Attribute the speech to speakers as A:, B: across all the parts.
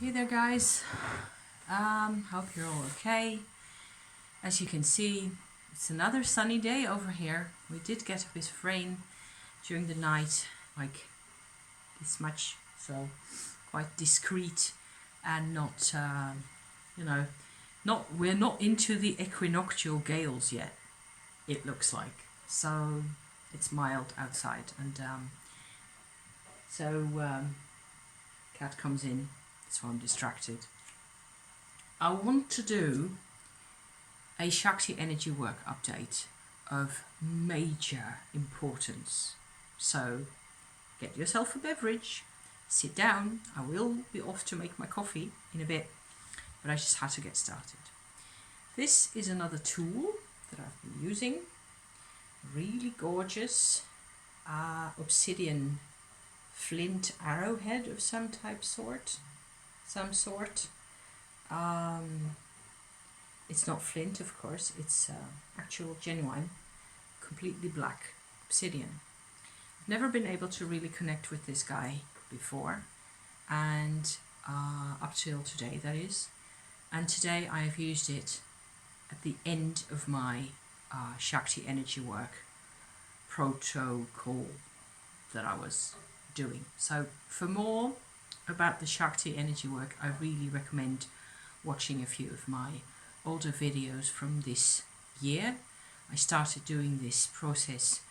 A: Hey there guys, hope you're all okay. As you can see, it's another sunny day over here. We did get a bit of rain during the night, like this much, so quite discreet and not, we're not into the equinoctial gales yet, it looks like. So it's mild outside and cat comes in. So I'm distracted. I want to do a Shakti energy work update of major importance. So get yourself a beverage, sit down. I will be off to make my coffee in a bit, but I just had to get started. This is another tool that I've been using. Really gorgeous obsidian flint arrowhead of some sort. It's not flint, of course, it's actual genuine, completely black obsidian. I've never been able to really connect with this guy before, and up till today, that is. And today I have used it at the end of my Shakti energy work protocol that I was doing. So for more about the Shakti energy work, I really recommend watching a few of my older videos from this year. I started doing this process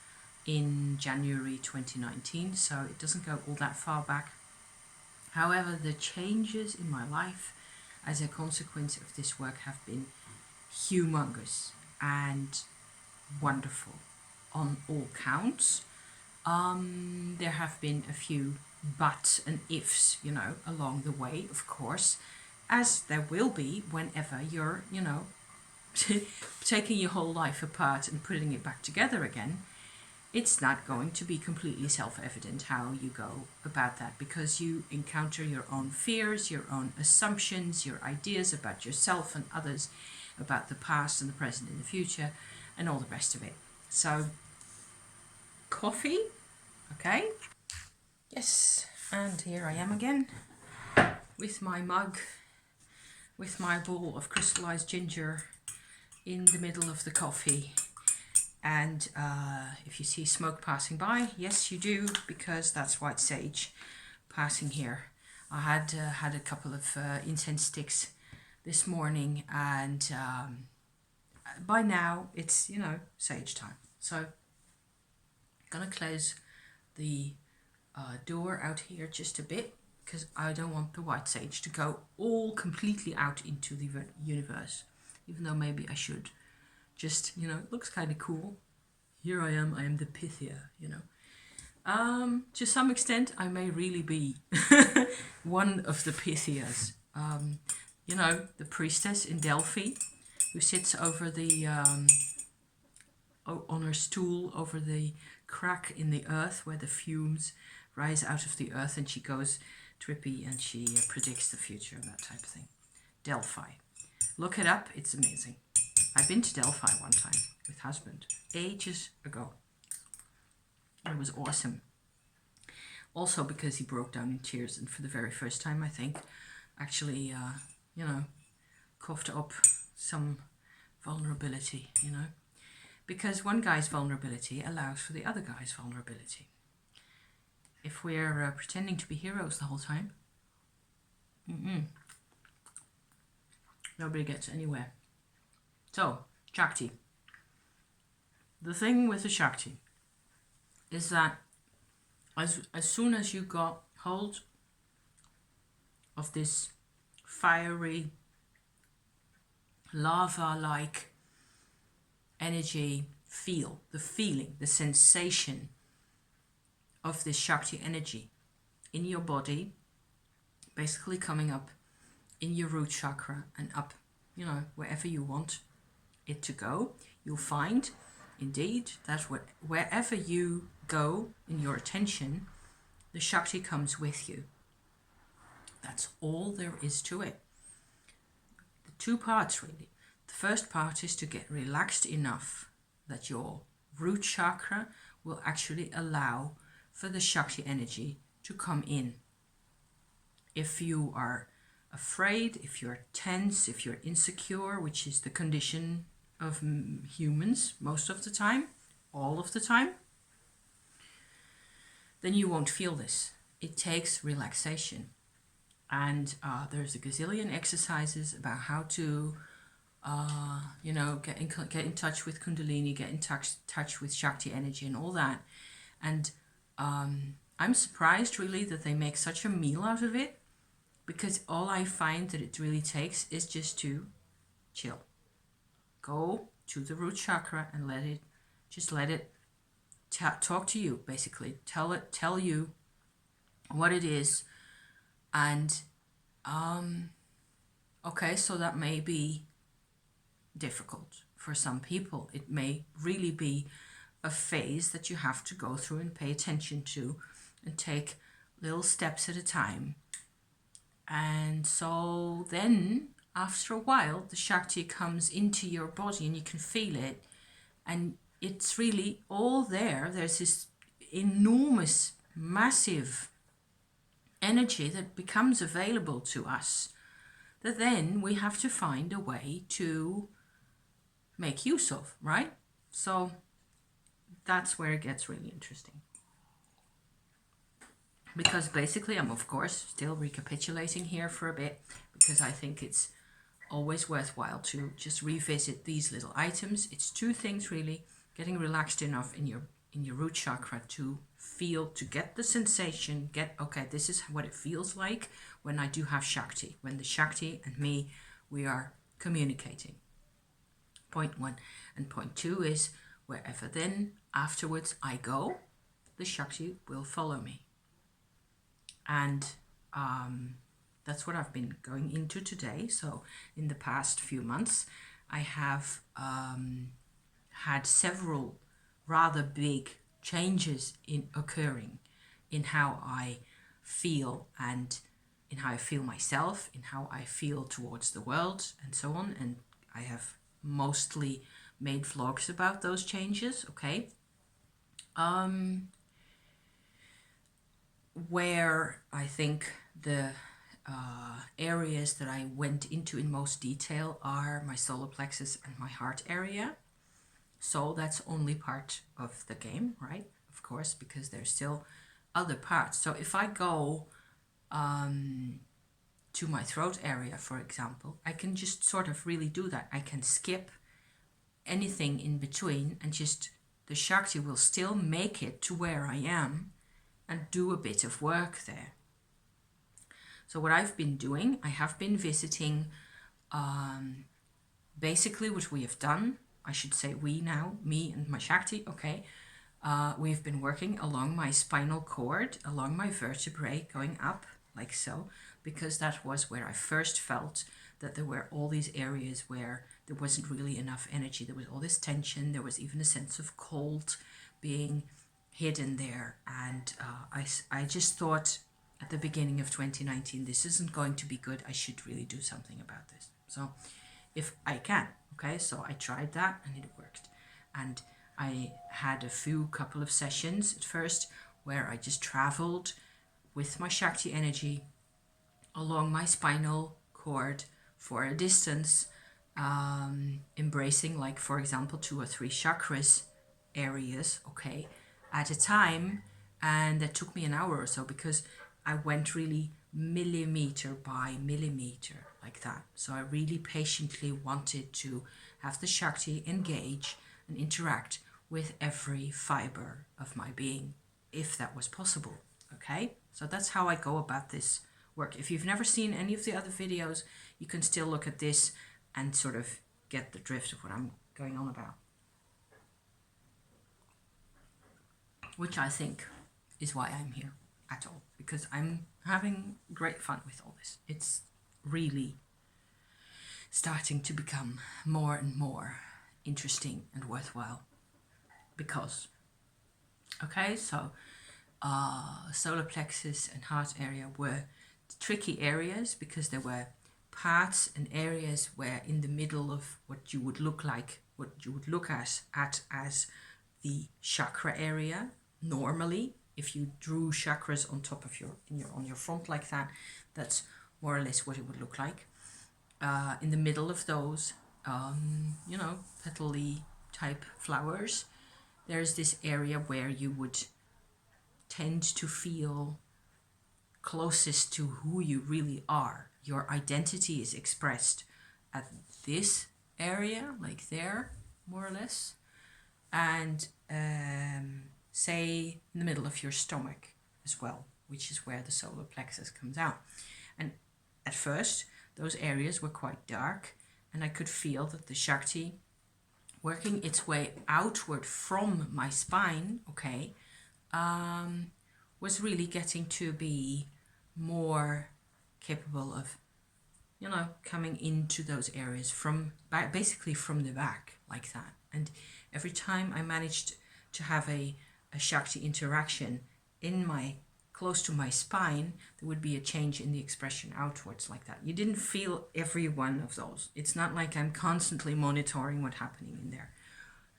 A: in January 2019, so it doesn't go all that far back. However, the changes in my life as a consequence of this work have been humongous and wonderful on all counts. There have been a few buts and ifs, along the way, of course, as there will be whenever you're, taking your whole life apart and putting it back together again. It's not going to be completely self-evident how you go about that, because you encounter your own fears, your own assumptions, your ideas about yourself and others, about the past and the present and the future, and all the rest of it. So, coffee, okay? Yes, and here I am again with my mug, with my bowl of crystallized ginger in the middle of the coffee. And if you see smoke passing by, yes you do, because that's white sage passing here. I had a couple of incense sticks this morning, and by now it's, sage time. So I'm gonna close the door out here just a bit, because I don't want the white sage to go all completely out into the universe, even though maybe I should. Just, it looks kind of cool. Here I am the Pythia, To some extent, I may really be one of the Pythias. The priestess in Delphi, who sits over the, on her stool over the crack in the earth where the fumes rise out of the earth, and she goes trippy and she predicts the future, that type of thing. Delphi. Look it up, it's amazing. I've been to Delphi one time with husband, ages ago. It was awesome. Also because he broke down in tears, and for the very first time, I think, actually, coughed up some vulnerability, Because one guy's vulnerability allows for the other guy's vulnerability. If we're pretending to be heroes the whole time, nobody gets anywhere. So, Shakti. The thing with the Shakti is that as soon as you got hold of this fiery, lava-like energy, the feeling, the sensation of this Shakti energy in your body, basically coming up in your root chakra and up, wherever you want it to go, you'll find indeed that wherever you go in your attention, the Shakti comes with you. That's all there is to it. The two parts, really. The first part is to get relaxed enough that your root chakra will actually allow for the Shakti energy to come in. If you are afraid, if you're tense, if you're insecure, which is the condition of humans most of the time, all of the time, then you won't feel this. It takes relaxation. And there's a gazillion exercises about how to, get in touch with Kundalini, get in touch with Shakti energy and all that. And I'm surprised really that they make such a meal out of it, because all I find that it really takes is just to chill. Go to the root chakra and let it talk to you, basically. Tell you what it is. And okay, so that may be difficult for some people. It may really be a phase that you have to go through and pay attention to and take little steps at a time. And so then after a while the Shakti comes into your body and you can feel it, and it's really all there. There's this enormous, massive energy that becomes available to us, that then we have to find a way to make use of, right? So that's where it gets really interesting. Because basically I'm, of course, still recapitulating here for a bit, because I think it's always worthwhile to just revisit these little items. It's two things really: getting relaxed enough in your root chakra to feel, to get the sensation, okay, this is what it feels like when I do have Shakti, when the Shakti and me, we are communicating. Point one. And point two is, wherever then afterwards I go, the Shakti will follow me. And that's what I've been going into today. So in the past few months, I have had several rather big changes occurring in how I feel, and in how I feel myself, in how I feel towards the world, and so on. And I have mostly made vlogs about those changes, okay? Where I think the areas that I went into in most detail are my solar plexus and my heart area. So that's only part of the game, right? Of course, because there's still other parts. So if I go to my throat area, for example, I can just sort of really do that. I can skip anything in between, and just the Shakti will still make it to where I am and do a bit of work there. So what I've been doing, I have been visiting basically what we have done. I should say we now, me and my Shakti, okay. We've been working along my spinal cord, along my vertebrae, going up like so, because that was where I first felt that there were all these areas where there wasn't really enough energy. There was all this tension. There was even a sense of cold being hidden there. And I just thought at the beginning of 2019, this isn't going to be good. I should really do something about this. So if I can, okay, so I tried that and it worked. And I had a couple of sessions at first where I just traveled with my Shakti energy along my spinal cord for a distance, embracing, like, for example, 2 or 3 chakras areas, okay, at a time. And that took me an hour or so, because I went really millimeter by millimeter like that. So I really patiently wanted to have the Shakti engage and interact with every fiber of my being, if that was possible, okay? So that's how I go about this work. If you've never seen any of the other videos, you can still look at this and sort of get the drift of what I'm going on about, which I think is why I'm here at all, because I'm having great fun with all this. It's really starting to become more and more interesting and worthwhile, because, okay, so solar plexus and heart area were tricky areas, because there were parts and areas where in the middle of what you would look at as the chakra area. Normally, if you drew chakras on top of on your front like that, that's more or less what it would look like. In the middle of those, petal-y type flowers, there's this area where you would tend to feel closest to who you really are. Your identity is expressed at this area, like there, more or less, and say in the middle of your stomach as well, which is where the solar plexus comes out. And at first, those areas were quite dark, and I could feel that the Shakti working its way outward from my spine, was really getting to be more capable of, coming into those areas from basically from the back, like that. And every time I managed to have a Shakti interaction close to my spine, there would be a change in the expression outwards, like that. You didn't feel every one of those. It's not like I'm constantly monitoring what's happening in there,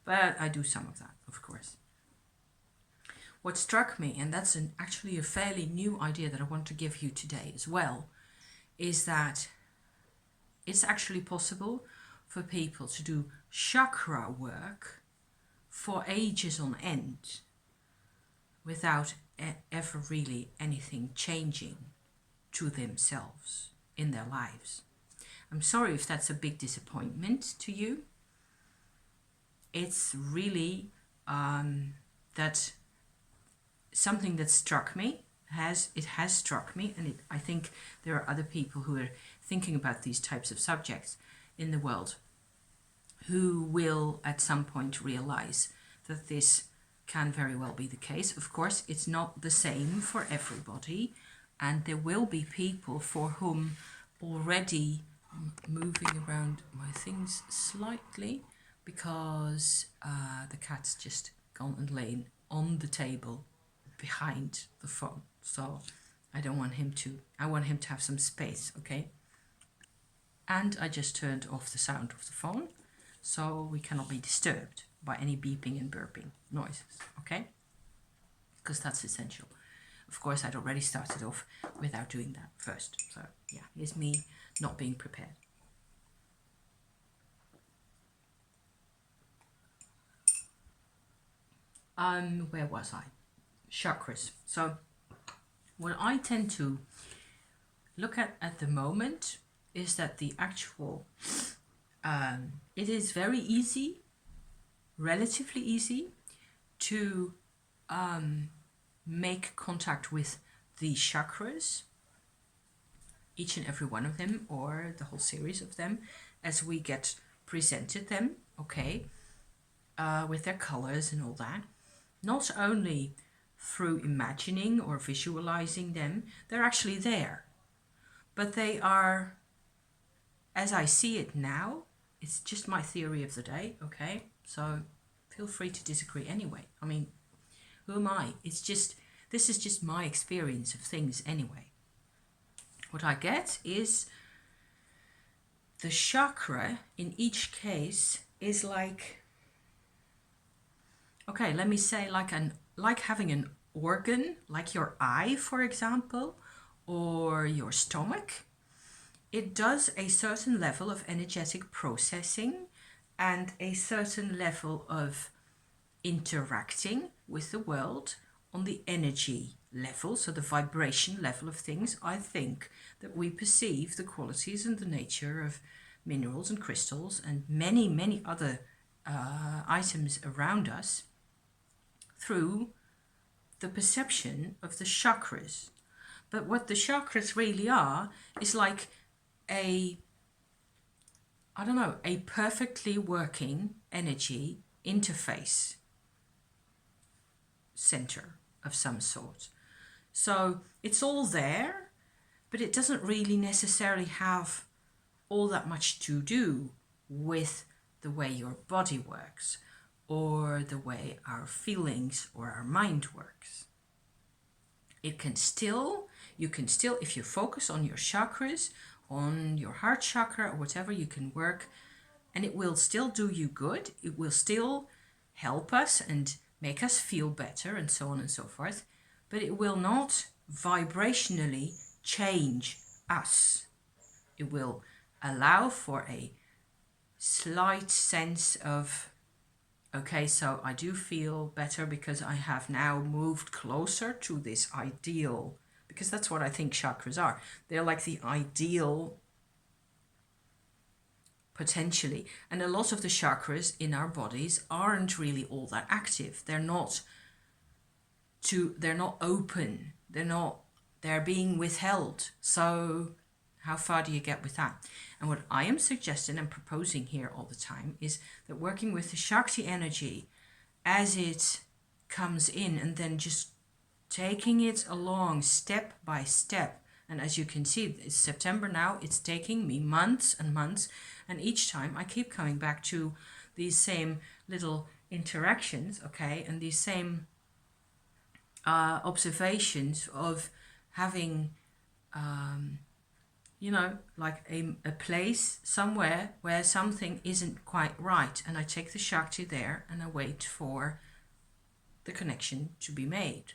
A: but I do some of that, of course. What struck me, and that's actually a fairly new idea that I want to give you today as well, is that it's actually possible for people to do chakra work for ages on end without ever really anything changing to themselves in their lives. I'm sorry if that's a big disappointment to you. It's really that something that struck me. It has struck me, and I think there are other people who are thinking about these types of subjects in the world who will at some point realize that this can very well be the case. Of course, it's not the same for everybody, and there will be people for whom already moving around my things slightly because the cat's just gone and lain on the table behind the phone. So I want him to have some space, okay? And I just turned off the sound of the phone so we cannot be disturbed by any beeping and burping noises, okay? Because that's essential. Of course, I'd already started off without doing that first. So yeah, here's me not being prepared. Where was I? Chakras. So what I tend to look at the moment is that the actual, it is very easy, relatively easy, to make contact with the chakras, each and every one of them, or the whole series of them, as we get presented them, okay, with their colors and all that. Not only through imagining or visualizing them, they're actually there. But they are, as I see it now, it's just my theory of the day, okay? So feel free to disagree anyway. I mean, who am I? This is just my experience of things anyway. What I get is the chakra in each case is like, okay, let me say like having an organ, like your eye, for example, or your stomach. It does a certain level of energetic processing and a certain level of interacting with the world on the energy level, so the vibration level of things. I think that we perceive the qualities and the nature of minerals and crystals and many, many other items around us through the perception of the chakras. But what the chakras really are is like a perfectly working energy interface center of some sort. So it's all there, but it doesn't really necessarily have all that much to do with the way your body works or the way our feelings or our mind works. You can still, if you focus on your chakras, on your heart chakra or whatever, you can work, and it will still do you good. It will still help us and make us feel better and so on and so forth, but it will not vibrationally change us. It will allow for a slight sense of, okay, so I do feel better because I have now moved closer to this ideal, because that's what I think chakras are. They're like the ideal potentially. And a lot of the chakras in our bodies aren't really all that active. They're not open. They're being withheld. So how far do you get with that? And what I am suggesting and proposing here all the time is that working with the Shakti energy as it comes in, and then just taking it along step by step. And as you can see, it's September now. It's taking me months and months. And each time I keep coming back to these same little interactions, okay? And these same observations of having, like a place somewhere where something isn't quite right. And I take the Shakti there and I wait for the connection to be made.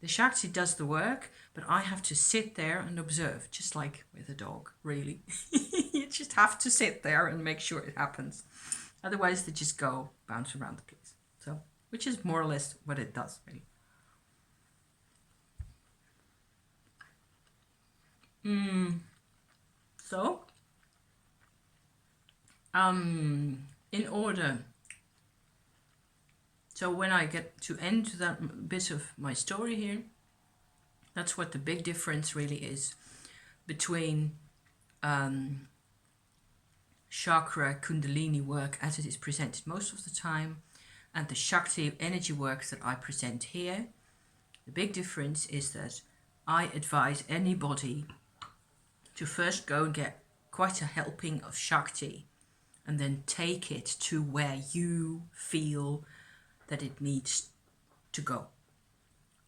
A: The Shakti does the work, but I have to sit there and observe, just like with a dog, really. You just have to sit there and make sure it happens. Otherwise, they just go bounce around the place. So, which is more or less what it does, really. So, in order. So when I get to end that bit of my story here, that's what the big difference really is between chakra kundalini work as it is presented most of the time and the Shakti energy work that I present here. The big difference is that I advise anybody to first go and get quite a helping of Shakti and then take it to where you feel that it needs to go.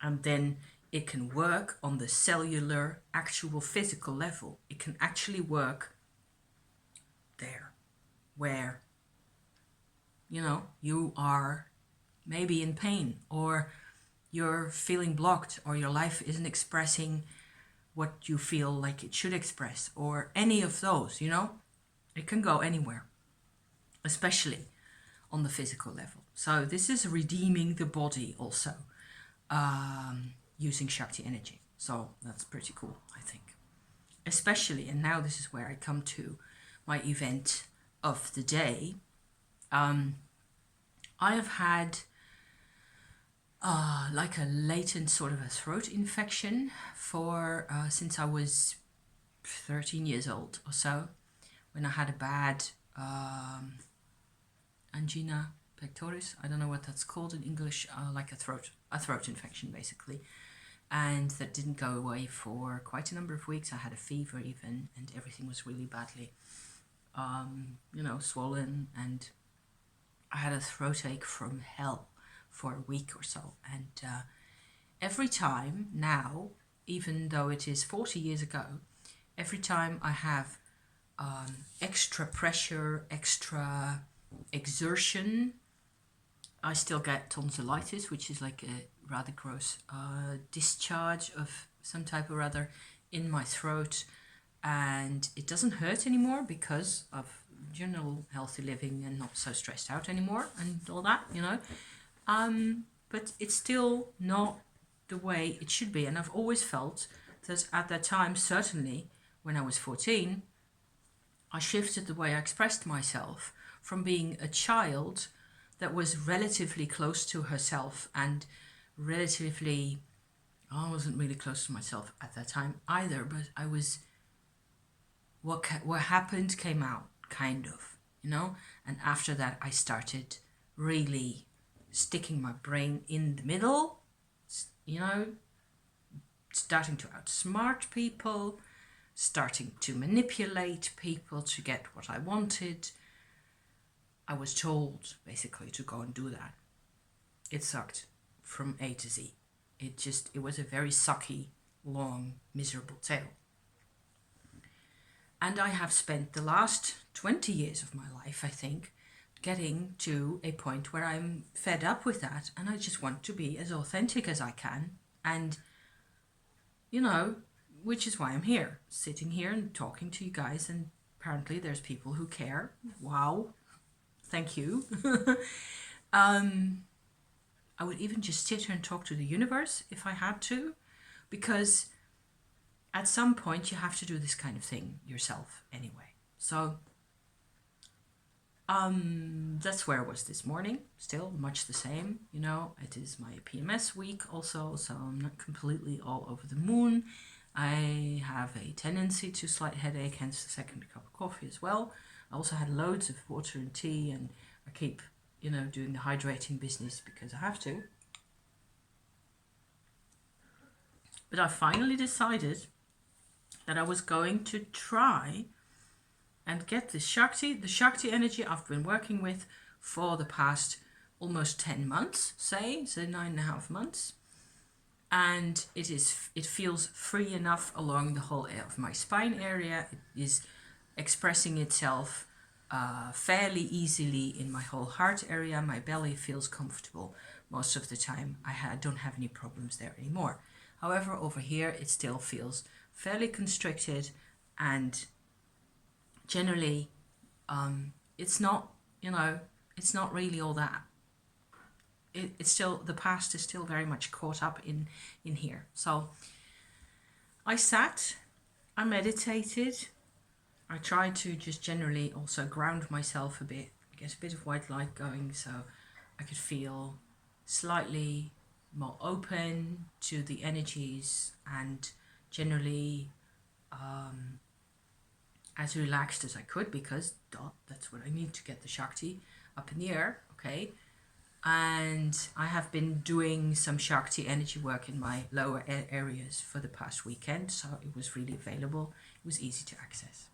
A: And then it can work on the cellular, actual physical level. It can actually work there, where, you are maybe in pain, or you're feeling blocked, or your life isn't expressing what you feel like it should express, or any of those, It can go anywhere, especially on the physical level. So this is redeeming the body also, using Shakti energy. So that's pretty cool, I think. Especially, and now this is where I come to my event of the day. I have had like a latent sort of a throat infection for since I was 13 years old or so, when I had a bad angina pectoris. I don't know what that's called in English, like a throat infection basically, and that didn't go away for quite a number of weeks. I had a fever even, and everything was really badly swollen, and I had a throat ache from hell for a week or so. And every time now, even though it is 40 years ago, every time I have extra pressure, extra exertion, I still get tonsillitis, which is like a rather gross discharge of some type or other in my throat. And it doesn't hurt anymore because of general healthy living and not so stressed out anymore and all that, but it's still not the way it should be. And I've always felt that at that time, certainly when I was 14, I shifted the way I expressed myself from being a child that was relatively close to herself and I wasn't really close to myself at that time either, but I was, what happened came out, kind of, and after that I started really sticking my brain in the middle, starting to outsmart people, starting to manipulate people to get what I wanted. I was told basically to go and do that. It sucked from A to Z. It was a very sucky, long, miserable tale. And I have spent the last 20 years of my life, I think, getting to a point where I'm fed up with that, and I just want to be as authentic as I can and, which is why I'm here, sitting here and talking to you guys, and apparently there's people who care. Wow, thank you. I would even just sit here and talk to the universe if I had to, because at some point you have to do this kind of thing yourself anyway. So that's where I was this morning. Still much the same, you know. It is my PMS week also, so I'm not completely all over the moon. I have a tendency to slight headache, hence the second cup of coffee as well. I also had loads of water and tea, and I keep, you know, doing the hydrating business because I have to. But I finally decided that I was going to try and get the Shakti energy I've been working with for the past almost 10 months, so 9.5 months. And it feels free enough along the whole of my spine area. It is expressing itself fairly easily in my whole heart area. My belly feels comfortable most of the time. I don't have any problems there anymore. However, over here it still feels fairly constricted, and generally it's not, you know, it's not really all that. It's still, the past is still very much caught up in here. So I sat, I meditated, I tried to just generally also ground myself a bit, get a bit of white light going so I could feel slightly more open to the energies, and generally as relaxed as I could, because that's what I need to get the Shakti up in the air, okay? And I have been doing some Shakti energy work in my lower areas for the past weekend, so it was really available. It was easy to access.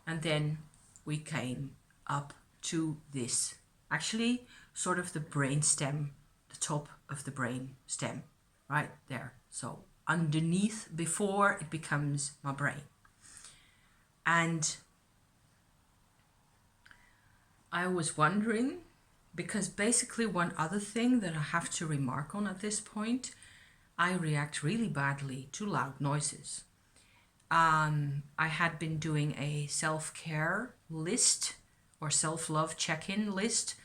A: And then we came up to this, actually sort of the brain stem, the top of the brain stem, right there. So underneath, before it becomes my brain. And I was wondering, because basically one other thing that I have to remark on at this point, I react really badly to loud noises. I had been doing a self-care list or self-love check-in list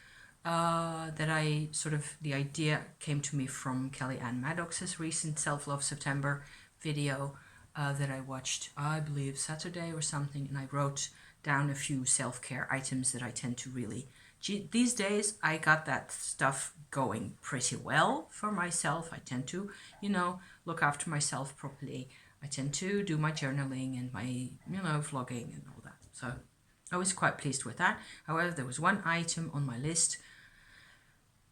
A: that I sort of, the idea came to me from Kelly Ann Maddox's recent Self-Love September video that I watched, I believe Saturday or something, and I wrote down a few self-care items that I tend to really, these days I got that stuff going pretty well for myself. I tend to, you know, look after myself properly. I tend to do my journaling and my, you know, vlogging and all that. So I was quite pleased with that. However, there was one item on my list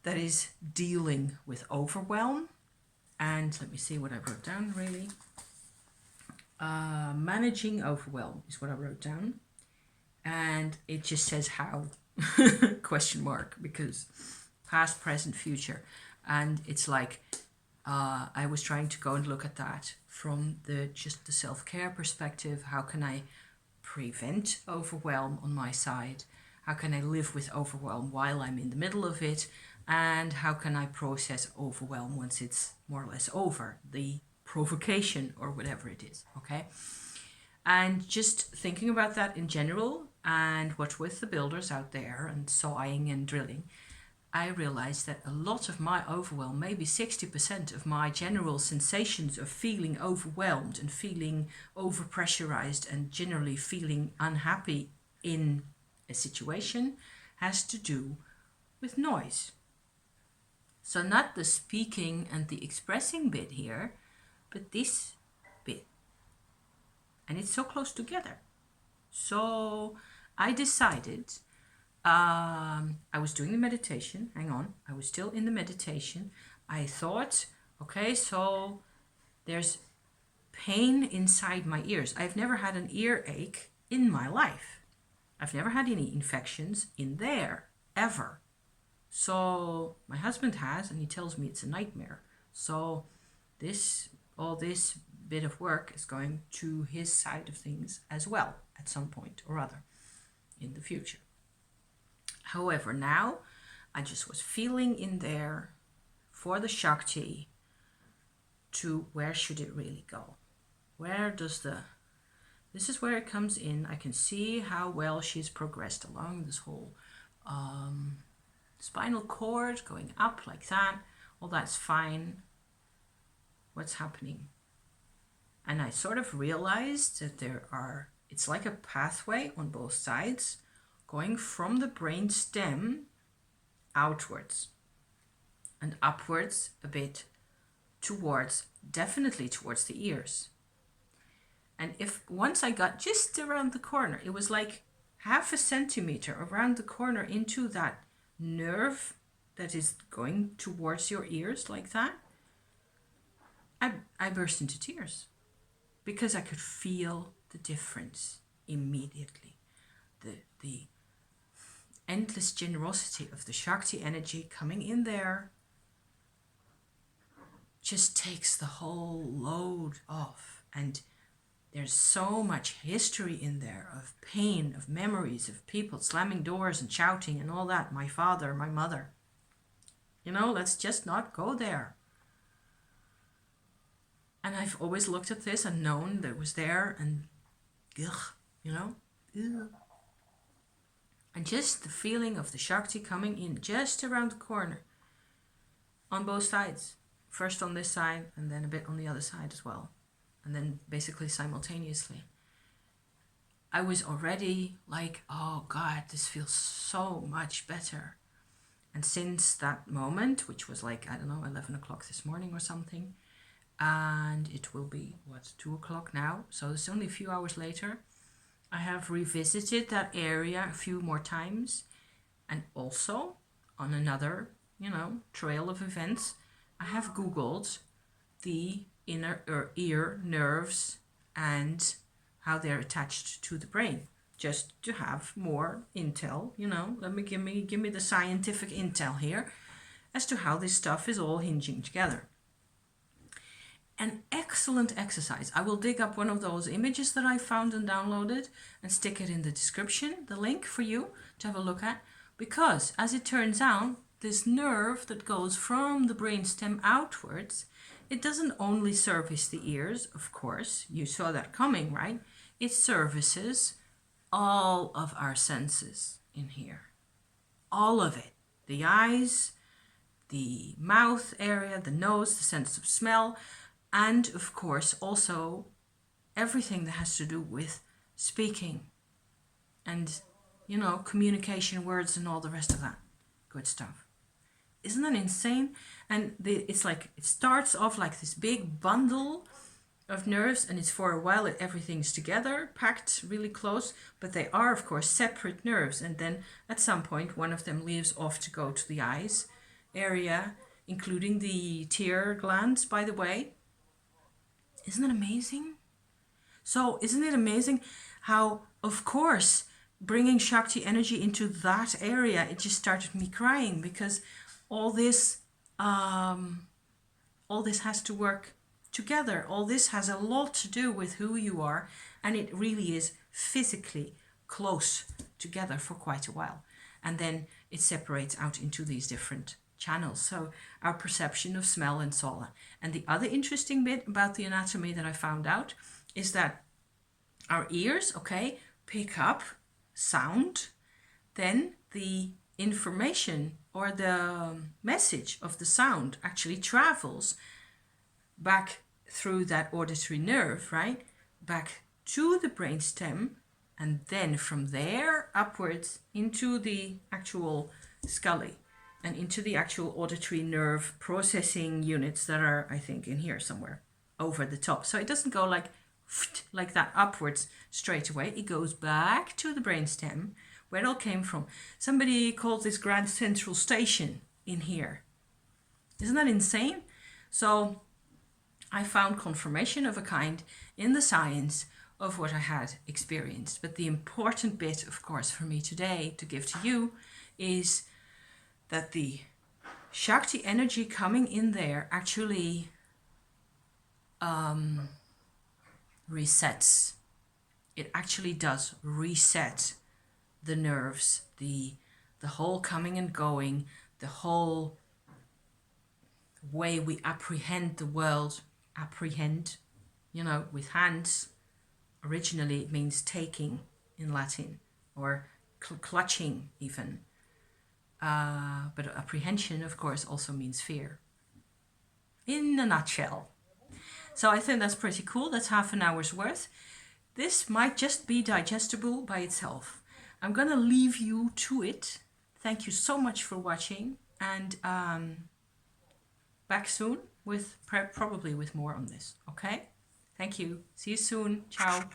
A: that is dealing with overwhelm. And let me see what I wrote down really. Managing overwhelm is what I wrote down. And it just says how, question mark, because past, present, future. And it's like, I was trying to go and look at that from just the self-care perspective. How can I prevent overwhelm on my side? How can I live with overwhelm while I'm in the middle of it? And how can I process overwhelm once it's more or less over, the provocation or whatever it is, okay? And just thinking about that in general, and what with the builders out there and sawing and drilling, I realized that a lot of my overwhelm, maybe 60% of my general sensations of feeling overwhelmed and feeling overpressurized and generally feeling unhappy in a situation, has to do with noise. So not the speaking and the expressing bit here, but this bit. And it's so close together. So I decided, I was doing the meditation, hang on, I was still in the meditation. I thought, okay, so there's pain inside my ears. I've never had an earache in my life. I've never had any infections in there, ever. So my husband has, and he tells me it's a nightmare. So all this bit of work is going to his side of things as well at some point or other in the future. However, now I just was feeling in there for the Shakti to where should it really go? this is where it comes in. I can see how well she's progressed along this whole spinal cord, going up like that. All that's fine. What's happening? And I sort of realized that it's like a pathway on both sides, going from the brain stem outwards and upwards a bit definitely towards the ears. And once I got just around the corner, it was like half a centimeter around the corner into that nerve that is going towards your ears like that, I burst into tears because I could feel the difference immediately. The endless generosity of the Shakti energy coming in there just takes the whole load off. And there's so much history in there of pain, of memories, of people slamming doors and shouting and all that. My father, my mother. Let's just not go there. And I've always looked at this and known that it was there and ugh. And just the feeling of the Shakti coming in just around the corner on both sides. First on this side and then a bit on the other side as well. And then basically simultaneously. I was already like, oh God, this feels so much better. And since that moment, which was like, 11 o'clock this morning or something, and it will be, 2 o'clock now, so it's only a few hours later, I have revisited that area a few more times, and also on another, trail of events, I have Googled the inner ear nerves and how they're attached to the brain, just to have more intel. Give me the scientific intel here as to how this stuff is all hinging together. An excellent exercise. I will dig up one of those images that I found and downloaded and stick it in the description, the link for you to have a look at, because as it turns out, this nerve that goes from the brainstem outwards, it doesn't only service the ears, of course, you saw that coming, right? It services all of our senses in here. All of it. The eyes, the mouth area, the nose, the sense of smell, and of course also everything that has to do with speaking and, communication, words and all the rest of that good stuff. Isn't that insane? And it's like, it starts off like this big bundle of nerves, and it's for a while everything's together, packed really close, but they are of course separate nerves. And then at some point one of them leaves off to go to the eyes area, including the tear glands, by the way. Isn't that amazing? So isn't it amazing how, of course, bringing Shakti energy into that area, it just started me crying, because all this has to work together. All this has a lot to do with who you are, and it really is physically close together for quite a while. And then it separates out into these different channels. So our perception of smell and so on. And the other interesting bit about the anatomy that I found out is that our ears, pick up sound, then the information or the message of the sound actually travels back through that auditory nerve, right? Back to the brainstem, and then from there upwards into the actual scully and into the actual auditory nerve processing units that are, I think, in here somewhere over the top. So it doesn't go like that upwards straight away. It goes back to the brainstem where it all came from. Somebody called this Grand Central Station in here. Isn't that insane? So I found confirmation of a kind in the science of what I had experienced. But the important bit, of course, for me today to give to you is that the Shakti energy coming in there actually resets. It actually does reset the nerves, the whole coming and going, the whole way we apprehend the world, you know, with hands, originally it means taking in Latin, or clutching even. But apprehension, of course, also means fear. In a nutshell. So I think that's pretty cool. That's half an hour's worth. This might just be digestible by itself. I'm gonna leave you to it. Thank you so much for watching, and back soon with probably with more on this. Okay? Thank you. See you soon. Ciao.